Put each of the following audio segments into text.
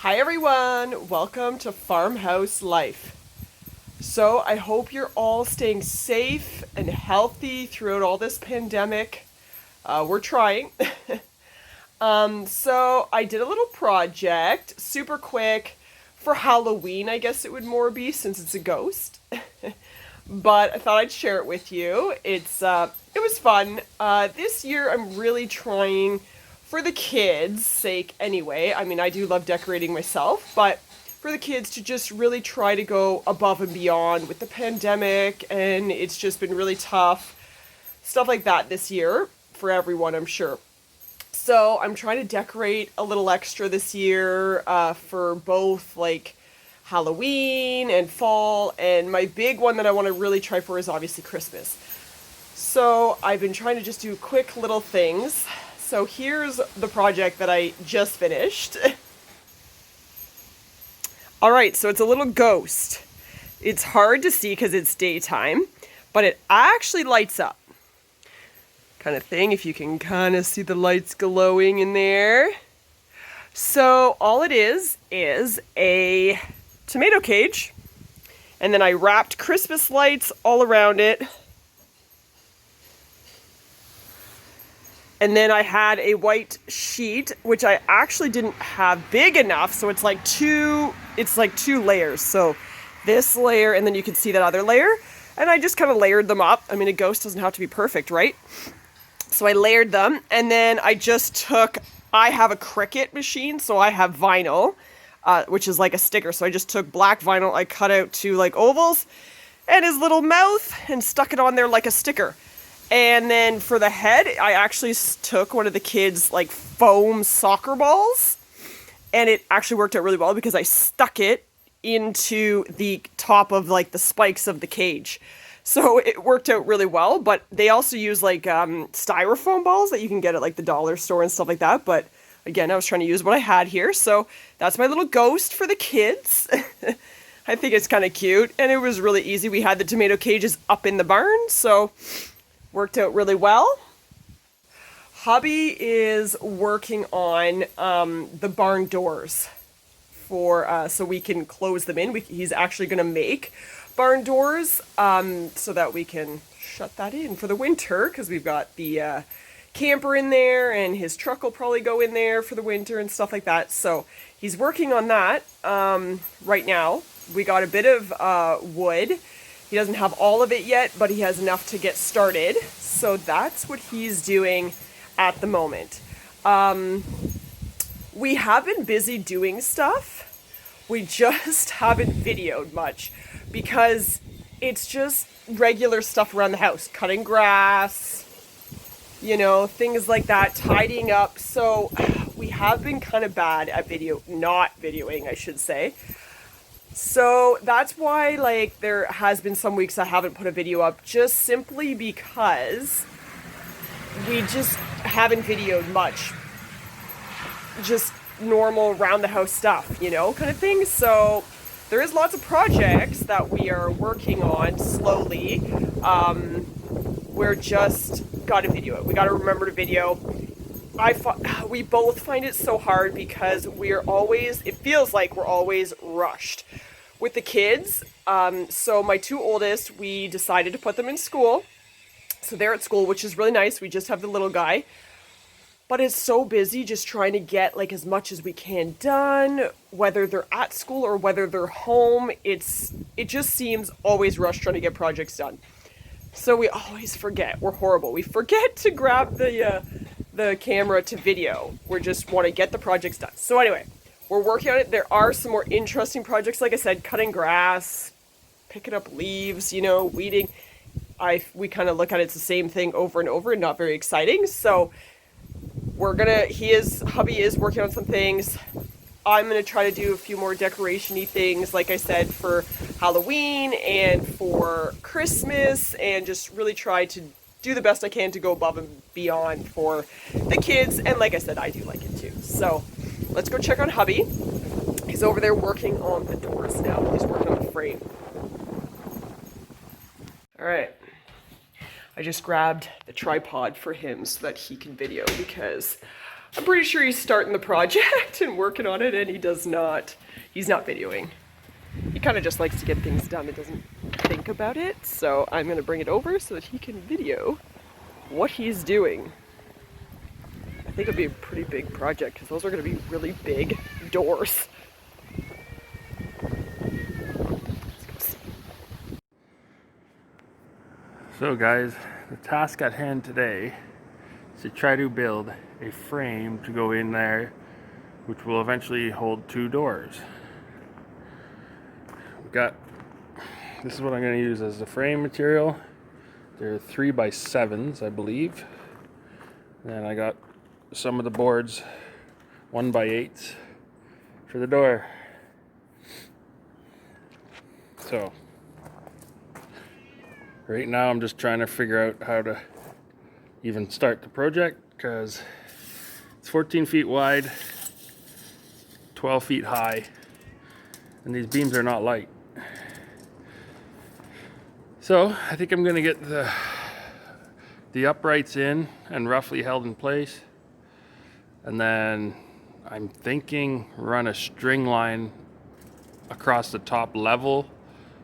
Hi everyone, welcome to Farmhouse Life. So I hope you're all staying safe and healthy throughout all this pandemic. We're trying. So I did a little project, super quick, for Halloween, I guess it would more be since it's a ghost. But I thought I'd share it with you. It was fun. This year I'm really trying for the kids' sake anyway. I mean, I do love decorating myself, but for the kids to just really try to go above and beyond with the pandemic, and it's just been really tough. Stuff like that this year for everyone, I'm sure. So I'm trying to decorate a little extra this year for both like Halloween and fall. And my big one that I want to really try for is obviously Christmas. So I've been trying to just do quick little things. So here's the project that I just finished. All right, so it's a little ghost. It's hard to see because it's daytime, but it actually lights up. Kind of thing, if you can kind of see the lights glowing in there. So all it is a tomato cage, and then I wrapped Christmas lights all around it. And then I had a white sheet, which I actually didn't have big enough, so it's like two layers. So this layer, and then you can see that other layer. And I just kind of layered them up. I mean, a ghost doesn't have to be perfect, right? So I layered them, and then I have a Cricut machine, so I have vinyl, which is like a sticker. So I just took black vinyl, I cut out two like ovals, and his little mouth, and stuck it on there like a sticker. And then for the head, I actually took one of the kids' like foam soccer balls, and it actually worked out really well because I stuck it into the top of like the spikes of the cage. So it worked out really well, but they also use like styrofoam balls that you can get at like the dollar store and stuff like that. But again, I was trying to use what I had here. So that's my little ghost for the kids. I think it's kind of cute, and it was really easy. We had the tomato cages up in the barn, so worked out really well. Hubby is working on the barn doors for so we can close them in. He's actually going to make barn doors so that we can shut that in for the winter, because we've got the camper in there, and his truck will probably go in there for the winter and stuff like that. So he's working on that right now. We got a bit of wood. He doesn't have all of it yet, but he has enough to get started. So that's what he's doing at the moment. We have been busy doing stuff. We just haven't videoed much because it's just regular stuff around the house. Cutting grass, things like that, tidying up. So we have been kind of bad at not videoing, I should say. So that's why, like, there has been some weeks I haven't put a video up, just simply because we just haven't videoed much. Just normal round the house stuff, kind of thing. So there is lots of projects that we are working on slowly. We're just got to video it. We got to remember to video. We both find it so hard because it feels like we're always rushed with the kids. So my two oldest, we decided to put them in school. So they're at school, which is really nice. We just have the little guy. But it's so busy just trying to get like as much as we can done, whether they're at school or whether they're home. It just seems always rushed trying to get projects done. So we always forget. We're horrible. We forget to grab the camera to video. We just want to get the projects done. So anyway, we're working on it. There are some more interesting projects, like I said, cutting grass, picking up leaves, weeding. We kind of look at it's the same thing over and over and not very exciting. So hubby is working on some things. I'm going to try to do a few more decoration-y things, like I said, for Halloween and for Christmas, and just really try to do the best I can to go above and beyond for the kids. And like I said, I do like it too. So let's go check on hubby. He's over there working on the doors now. He's working on the frame. All right. I just grabbed the tripod for him so that he can video, because I'm pretty sure he's starting the project and working on it, and he's not videoing. He kind of just likes to get things done and doesn't think about it. So I'm gonna bring it over so that he can video what he's doing. I think it'll be a pretty big project because those are gonna be really big doors. So guys, the task at hand today is to try to build a frame to go in there which will eventually hold 2 doors. This is what I'm going to use as the frame material. They're 3x7s, I believe. And I got some of the boards 1x8s for the door. So right now I'm just trying to figure out how to even start the project because it's 14 feet wide, 12 feet high, and these beams are not light. So I think I'm going to get the uprights in and roughly held in place, and then I'm thinking run a string line across the top level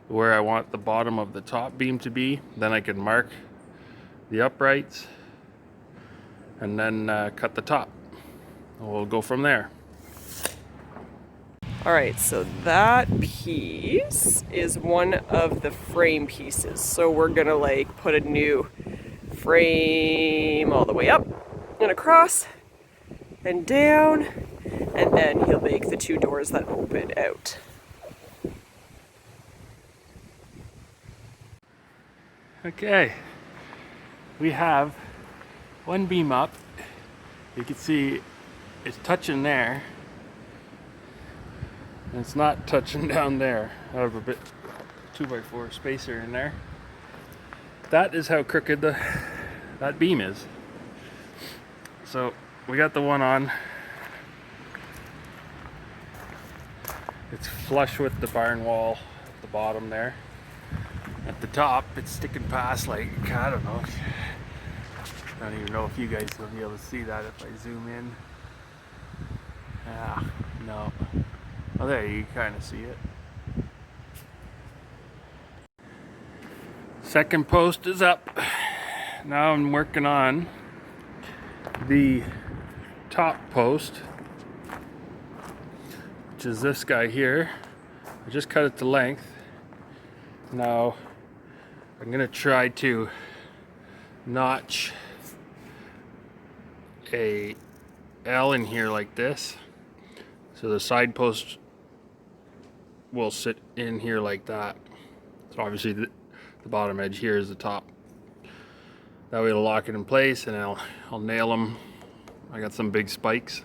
where I want the bottom of the top beam to be. Then I can mark the uprights and then cut the top. We'll go from there. All right, so that piece is one of the frame pieces. So we're gonna like put a new frame all the way up and across and down, and then he'll make the 2 doors that open out. Okay, we have one beam up. You can see it's touching there, and it's not touching down there. I have a bit 2x4 spacer in there. That is how crooked that beam is. So we got the one on. It's flush with the barn wall at the bottom there. At the top, it's sticking past, like, I don't know. I don't even know if you guys will be able to see that if I zoom in. Ah, no. Oh, there, you kind of see it. Second post is up. Now I'm working on the top post, which is this guy here. I just cut it to length. Now I'm gonna try to notch a L in here like this, so the side post will sit in here like that. So obviously the bottom edge here is the top. That way it'll lock it in place, and I'll nail them. I got some big spikes.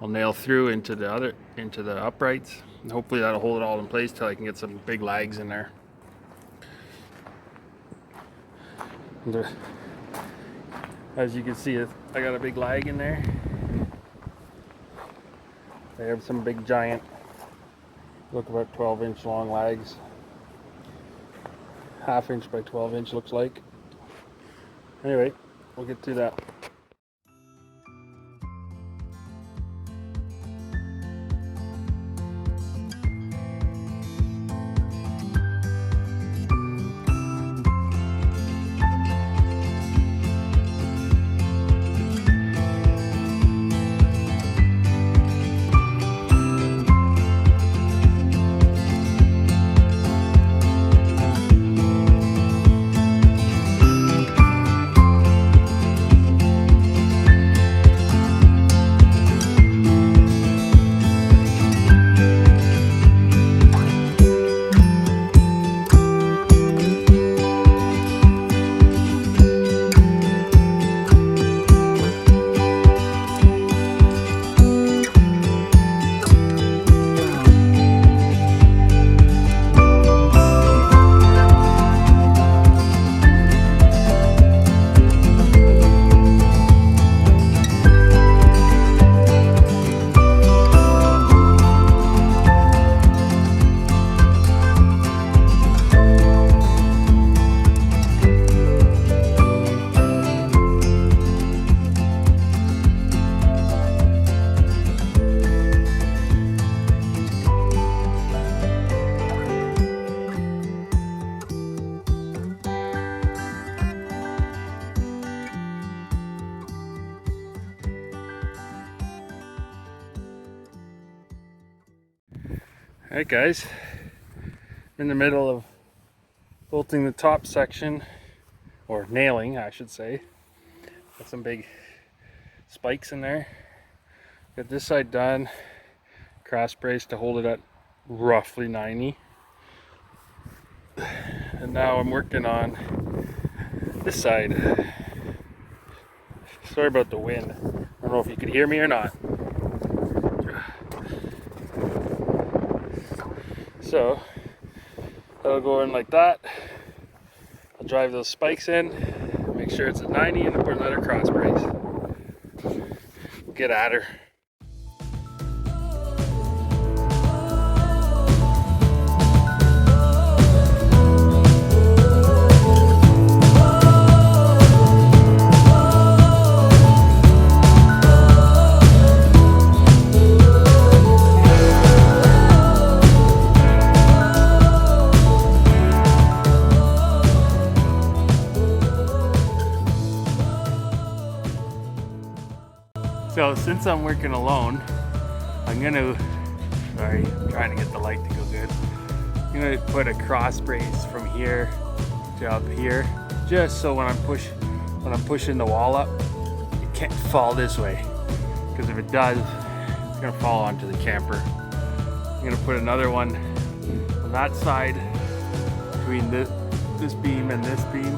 I'll nail through into the uprights, and hopefully that'll hold it all in place till I can get some big lags in there. As you can see, I got a big lag in there. I have some big giant, look, about 12-inch long lags. Half-inch by 12-inch looks like. Anyway, we'll get to that. Alright guys, in the middle of bolting the top section, or nailing I should say. Got some big spikes in there. Got this side done, cross brace to hold it at roughly 90. And now I'm working on this side. Sorry about the wind. I don't know if you could hear me or not. So that'll go in like that. I'll drive those spikes in, make sure it's at 90, and then put another cross brace. Get at her. So since I'm working alone, I'm trying to get the light to go good. I'm gonna put a cross brace from here to up here, just so when I'm pushing the wall up, it can't fall this way. Because if it does, it's gonna fall onto the camper. I'm gonna put another one on that side between this beam and this beam.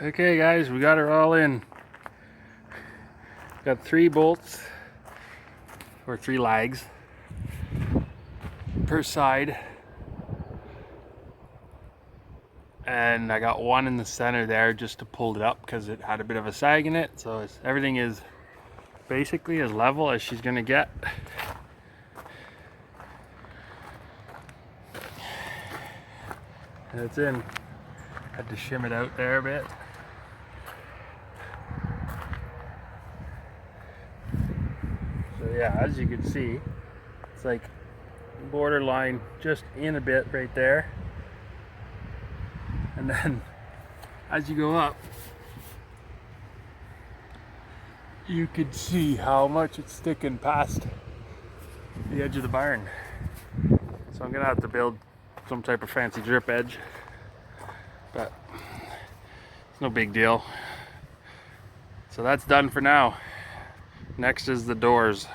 Okay guys, we got her all in. Got 3 bolts, or 3 lags per side. And I got one in the center there just to pull it up because it had a bit of a sag in it. So everything is basically as level as she's gonna get. And it's in. Had to shim it out there a bit. So yeah, as you can see, it's like borderline just in a bit right there. And then as you go up, you can see how much it's sticking past the edge of the barn. So I'm gonna have to build some type of fancy drip edge, but it's no big deal. So that's done for now. Next is the doors.